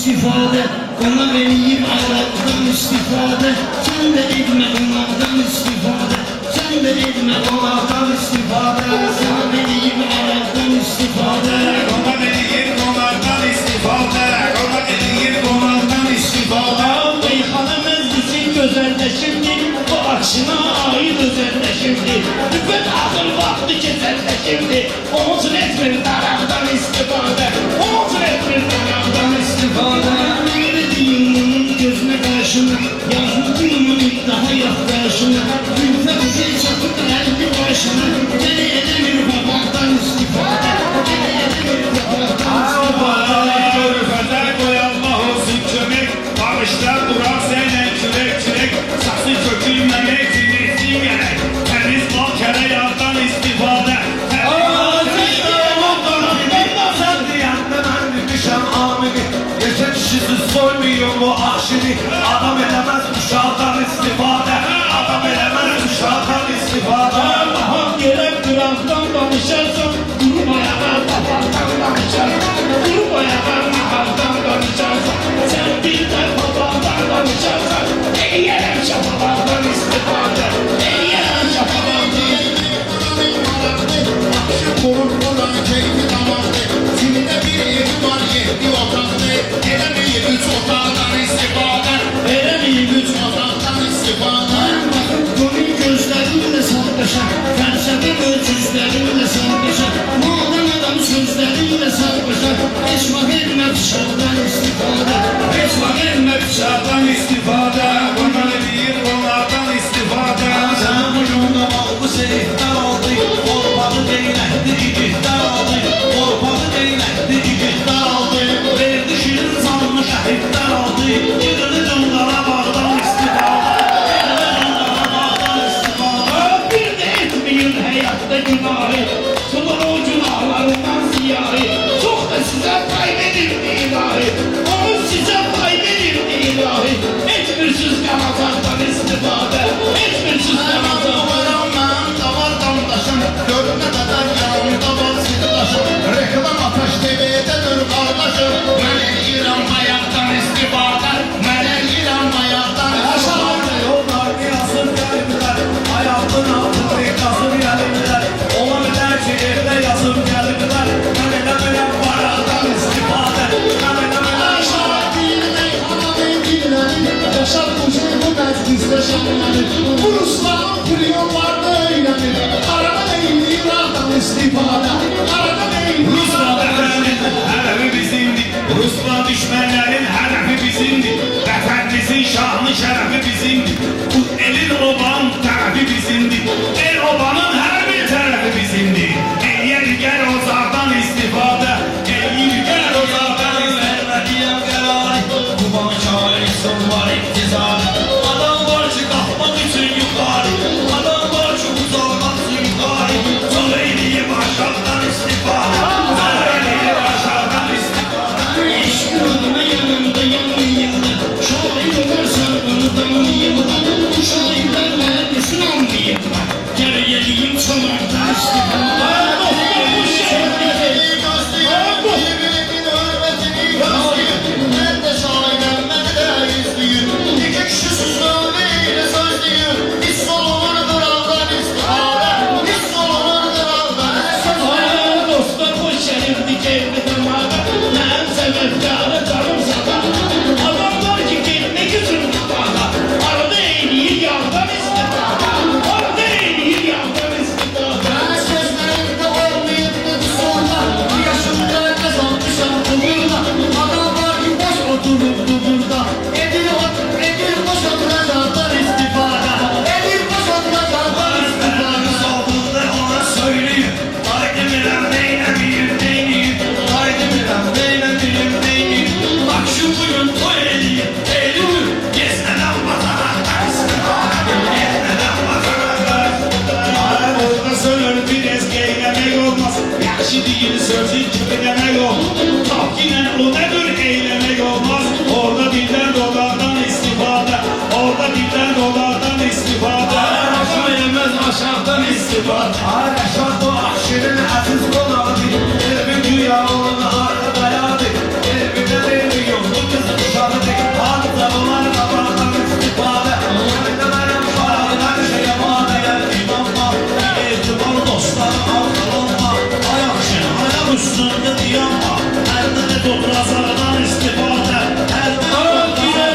istifade, ona vereyim Arap'tan istifade. Sen de etme onlardan istifade, sen de etme onlardan istifade. Sana vereyim Arap'tan istifade, ona vereyim onlardan istifade, ona vereyim onlardan istifade. Beyhanı meclisin gözelde şimdi, bu akşına ait özelde şimdi. Bütün ahır vakti keselde şimdi, olsun etmir taraftan istifade, olsun etmir taraftan istifade. Verdiğim bunun gözüne karşına, yazdım daha yaklaşına. Gülfe bizi çakıp eldi başına, gene edemir babaktan istifade, gene edemir babaktan istifade. Körfəzə qoy Allah olsun kömək, bağışlar durar sənə kürək, saçı tökülməmək cinisi gərək, təmiz bal kərə yağdan istifadə. Soymuyor bu akşini, adam edemez uşağdan istifade, adam edemez uşağdan istifade. Allah'ım gerek duraktan danışarsan, durum ayağa babaktan danışarsan, durum ayağa mahaldan danışarsan, sen bir de babaktan danışarsan, eğerim şapalardan istifade, eğerim şapalardan. Korun olan keyfi damardı, simide bir evi var yedi otaqdı, edemeyim üç otaqdan istifade, edemeyim üç otaqdan istifade. Bakın komik gözlerimle sarkaşa, felsefe ölçüslerimle sarkaşa, mağdan adam sözlerimle sarkaşa, hiç vakitme bıçaktan istifade, hiç vakitme bıçaktan istifade. Ona vereyim onlardan istifade. Sen bu yolda aldı seyitler aldı, korpalı değnekli igitler aldı, korpalı değnekli igitler aldı, verdi şirin sanlı şəhidlər aldı, yığılı dönqara bağdan istifade, yığılı dönqara bağdan istifade. Bir de etmeyin hayatta günahı, sunur o günahlarından ziyahı, çok da size kaybedildi ilahi, onun size kaybedildi ilahi, etmirsiz kanazaktan istifade, etmirsiz kanazaktan. Varam mən davar damdaşım, görmədədən yanımda var sildaşım, reklam Ataş TV'dədir qardaşım, mən eləyirəm hayatdan istifade, mən eləyirəm hayatdan istifade. Yollar yazım gəliblər, ayağın altını qazım gəliblər, ola bilər ki evdə yazım gəliblər, mən elə belə paradan istifadə, mən elə belə Yaşar kuşu bu mecliste şanlanır, bu Ruslan milyonlarda eğlenir, arada değil İran'dan istifade, arada değil Rusla vətənin hərəfi bizimdir, Rusla düşmənlərin hərəfi bizimdir, vətənimizin şanı şərəfi bizimdir, bu elin obanın tərəfi bizimdir, el obanın hər bir tərəfi bizimdir, eyyər gəl o zardan istifadə, eyyər gəl o zardan Vermədiyəm qərarı, bu bana şair son var iktizarı, adam var ki qalxmaq üçün yuxarı, adam var ki uzaqmaq üçün yuxarı, Sol eyliyim aşağıdan istifadə, sol eyliyim aşağıdan istifadə. Eşkin adına yanımda yanmayayım da, şair olursan onu tanıyayım da, bu şairler neredesin anlayayım da, geriyeliyim çamardan istifade. Dostlar bu şehirde, birbirinin hürmetini gözlüyüm, ben de şairem, ben de izliyim, iki kişi sözleriyle sözlüyüm, hiç solunurdur aldan istifade, hiç solunurdur aldan istifade. dostlar bu şehirde keyifli damağı, ben sebepkarı canım sana. Adamlar ki kendine gücün tutarlar, arada eğliyi yağdan istifade, arada eğliyi yağdan istifade. Ben sözlerimde olmayıp da sonra, yaşımda kazanmışım burada, adam var ki boş otururdu burada, edil boş oturacaklar istifade, edil boş oturacaklar istifade. Olduğunda ona söyleyeyim, haydi bilem neylemeyim neyleyim, haydi bilem neylemeyim neyleyim, bak şu bugün toy edeyim, eylülüm, gezmeden vatanaktan istifadə, gezmeden vatanaktan istifadə. Alem orada söyler biraz geylemek olmaz, yaxşı değil sözü kimi demek olmaz, tahkinen o nedir eylemek olmaz, orada dilden dolardan istifadə, orada dilden dolardan istifadə. Aşağı yemez aşağıdan istifade, aşağı bu akşirin aziz koladı, elbin güya onu arka dayadı, elbine vermiyor bu kız diyanma Her ne toprazlardan istifadə Hər Ağır güzel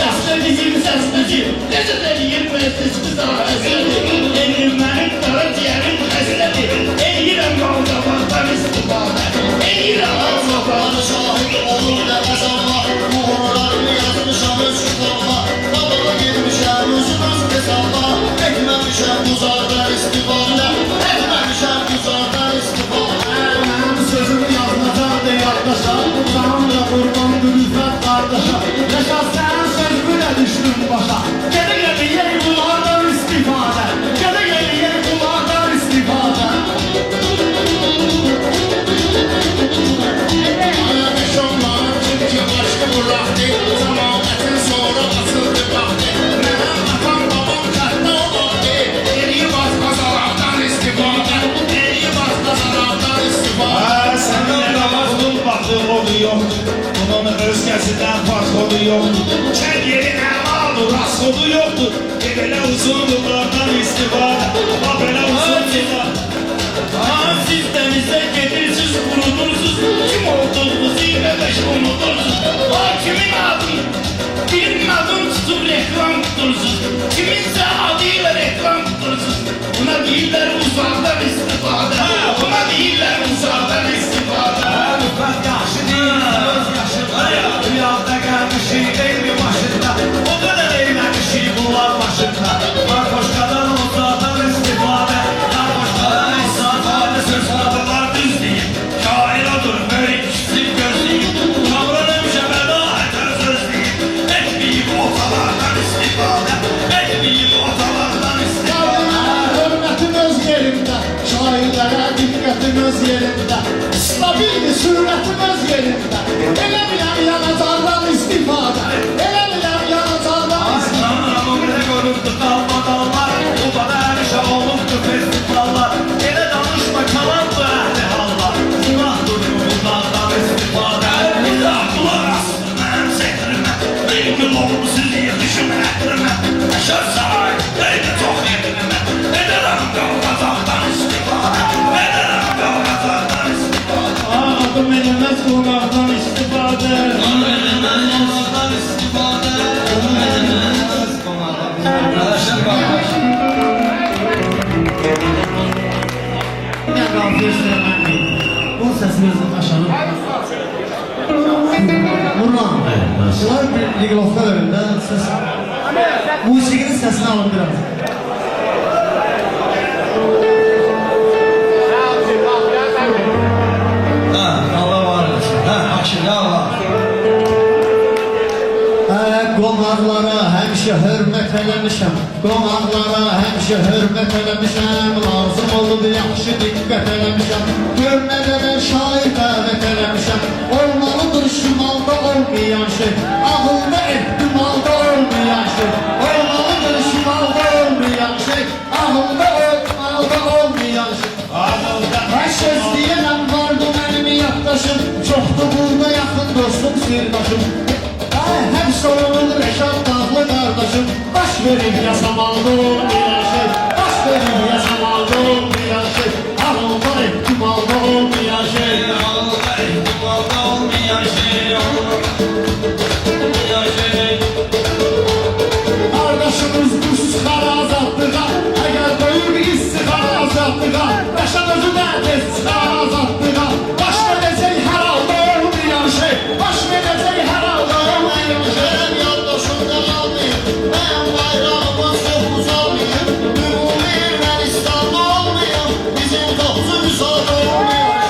yaşlı bizim seslici Lezzet eləyir mesleçli sahəsidir Elirmənin qara ciğerin xəstədir Eləyirəm qaldabaqdan istifadə Eləyirəm Allah'ın şahit olur nefes Allah Muğurlarını yazmışam öz kitabıma Tabağa girmişəm özüm öz hesabla Etməmişəm uzardan istifadə Etməmişəm uzardan istifadə Mənim sözüm yazılacaqdı yaddaşa Canımla qurban gülüfət qardaşa Yaşa sən sözümlə düşdün başa Gələ gələ yeni bunlardan istifadə Gələ gələ yeni bunlardan istifadə Ayağış onların çünkü başka bıraktı Zamanetin sonra basıldı baktı Mənim atam babam kəndə olardı Eriyi basma zaraftan istifadə Eriyi basma zaraftan istifadə Sənin namazın baxı odu yoxdur Bunun özgəsindən farkı yoxdur Kənd yerin əmalı rastxodu yoxdur Belə uzun yıllardan istifadə Belə uzun yıllar Siz dənizə gedirsiniz, qurudursuz Kim olduğunuzu ilə beş unutursunuz Kimin adını, birinin adını tutub reklam tutursunuz Kiminsə adıyla reklam tutursunuz Buna deyirlər uzaqdan istifadə Buna deyirlər uzaqdan istifadə Lütfət yaxşı deyil, öz yaşında Rüyada gəlmişik, elmi başında O qədər eyləmişik bunlar başında Narkoşkadan uzaqdan istifadə Narkoşkadan istifadə Söz adamlar düz deyib Şair odur böyük kişisini gözleyib Davranımca bədahətən söz deyib Etmeyib ortalardan istifadə Etmeyib ortalardan istifadə Hörmətim öz yerində Şairlərə diqqətim öz yerində Stabildir sürətim öz yerində Elə biləm yanacaqdan istifadə Elə biləm yanacaqdan istifadə O qədər qorubdu qalmadallar O bana ərişə olubdu festivallar Elə danışma kalandı əhli hallar Günah durur uzaqdan istifadə İlla qulaq asın mənim sehrimə Bir gün oldu siz yetişin əhrimə Əşər saray, deydə çox yetirimə Edərəm qalqazaqdan istifadə Edərəm qalqazaqdan istifadə Adım eləməz qonaqdan istifadə Onlardan istifadə Arkadaşlar bak Ne kaldı üstüne bu sesimizi aşalım Nurlan Şunlar bir Liglof'ta önünde ses Musikinin sesini alın biraz Allah var olsun bak şimdi Allah Qonaqlara həmişə hörmət eləmişəm Qonaqlara həmişə hörmət eləmişəm Lazım olub yaxşı diqqət eləmişəm Görmədən şair dəvət eləmişəm Olmalıdır şimalda olmayan şey Ağılda ehtimalda olmayan şey Olmalıdır şimalda olmayan şey Ağılda olmayan şey Hər söz deyənəm vardı mənim yaddaşım Çoxdur burada yaxın dostum sirdaşım Hep sorulur Reşat Dağlı kardeşim Baş verip yasamalda olmayan şey Baş verip yasamalda olmayan şey Ağılda ihtimalda olmayan şey Ağılda ihtimalda olmayan şey Olmayan şey Kardeşimiz bu sıxara azadlığa Eğer böyük istikara azadlığa Reşat özü de tez sıxara azadlığa Baş verəcək hər halda olmayan şey Baş verəcək hər halda olmayan şey Benim yoldaşımda kalmayın Ben bayrağımız çok uzalmayın Ümumi Ermenistan'da olmayın Bizim topçu müsaade olmayan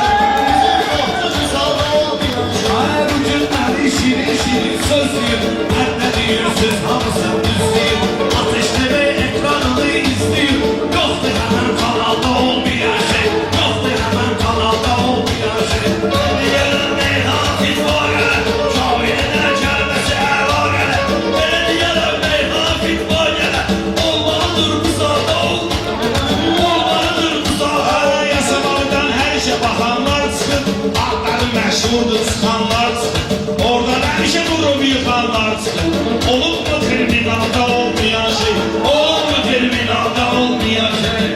Bizim topçu müsaade olmayan Ay bu günləri şirin şirin söz deyir Hər nə deyirsiniz hamısı düz deyir Ateş TV ekranını izləyir Yoxdur həmən kanalda olmayan şey Yoxdur həmən kanalda olmayan şey Diyelim meyhan fitva gələ Şairine kəlməsi əla gələ Belə diyelim meyhan fitva gələ Olmalıdır bu sahada Olmalıdır bu sahada Yasamaldan hər işə baxanlar çıxır Adları məşhurdur çıxanlar çıxır Oradan həmişə vurub yıxanlar çıxır Olub mu terminalda olmayan şey Olub mu terminalda olmayan şey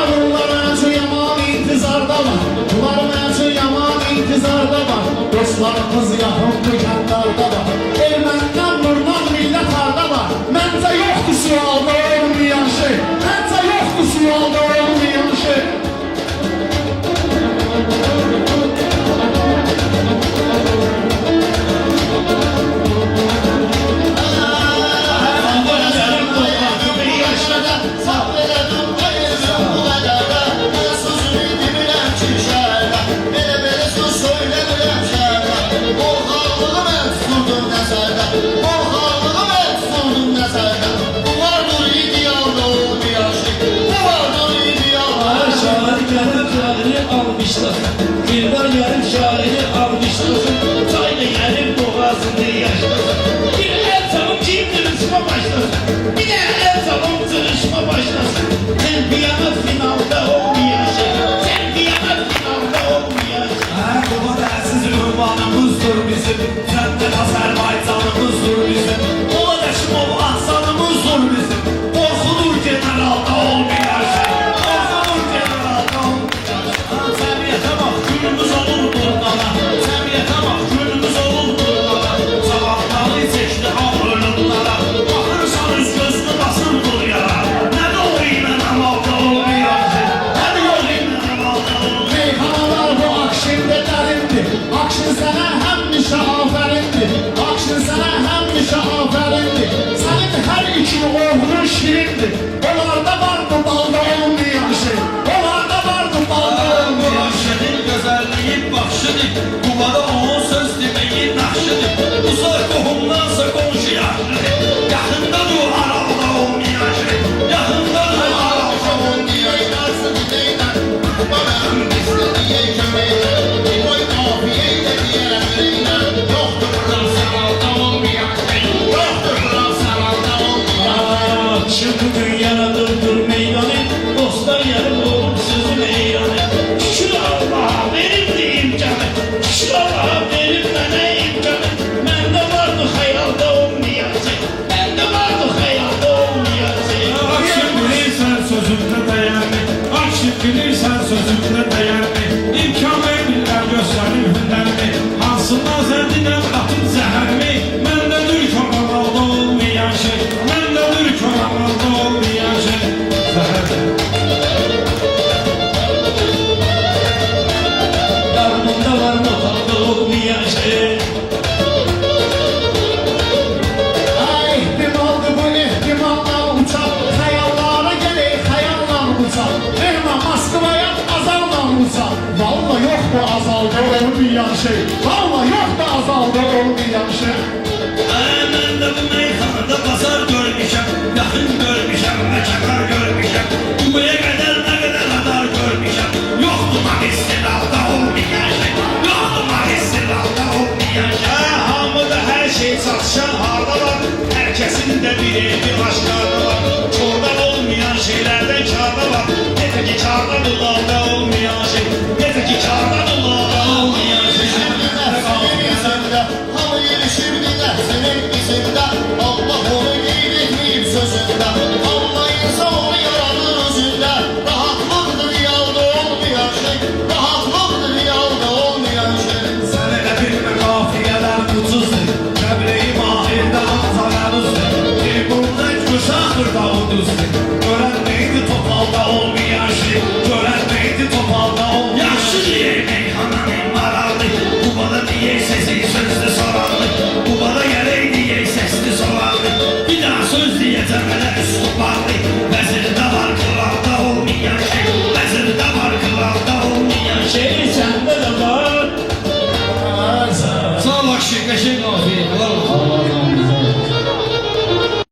Bunlar məncə yaman intizardalar Bunlar məncə yaman intizarda var. Dostlarımız yaxın bu kəndarda var. Erməndən buradan millət harda var. Məncə yoxdur sualda olmayan şey. Məncə yoxdur sualda olmayan şey. Yıllar yarım şairi almışlasın. Çayla yarım boğazını yaşlasın. Bir el salım kim tırışma başlasın. Bir de el salım tırışma başlasın. Sen piyanat finalda olmayan şey. Sen piyanat finalda olmayan şey. Baba dersiz ünvanımızdır bizim. Sen de Azerbaycanımızdır bizim. Olaşımov aslanımızdır bizim. Korkulur generalda olmayan şey. Korkulur generalda olmayan şey. Cemiyete bak günümüz olur bunlara. Cemiyete bak günümüz olur bunlara. Sabahları çeşdi ağırlıklara. Bakırsan üst gözünü basırdır yara. Ne de o iğne namalda olmayan şey. Ne de o iğne namalda olmayan şey. Meyxanalar bu akşində dərindir. Akşın sənə həmişə afərindir. Akşın sənə həmişə afərindir. Sənin hər iki oğlun şirindir. Onlarda var bu balda olmayan şey. Onlarda var bu balda olmayan şey. Senin güzelliğin bakşıdır. Bunlara onun söz demeyi nakşıdır. Uzak kohumdansa komşu yaşlıdır. Yakında dur aralda olmayan şey. Yakında dur aralda olmayan şey. Akşam bugün yaratıldır meydanı. Dostlar yarım olur sözün eyranı. Şükür Allah'a verimli imkanı. Şükür Allah'a verim mənə imkanı. Məndə vardı xəyalda olmayan şey. Məndə vardı xəyalda olmayan şey. Akşam bilirsen sözümde değerli. Akşam bilirsen sözümde değerli. İmkan verirler gösterir hünerli. Hansından zendinem atın zehirli. Mende dürk oramalda olmayan şey. Mende dürk oramalda olmayan şey. Zehirli. Karnımda var otaqda olmayan şey. İhtimaldır bu ihtimallar uçar. Xəyallara gəlir xəyallar uçar. Vermə Moskvaya azaldan uçar. Valla yoxdur azalda olmayan şey. Valla yoxdur azalda olmayan şey. Ben de bu meyhanada pazar görmüşem. Yakın görmüşem ve çakar görmüşem. Buraya kadar ne kadar adar görmüşem. Yoktu magistralda olmayan şey. Yoktu magistralda olmayan şey. Hamıda hər şey çatışan halda var. Hər kəsin də bir evi aşkar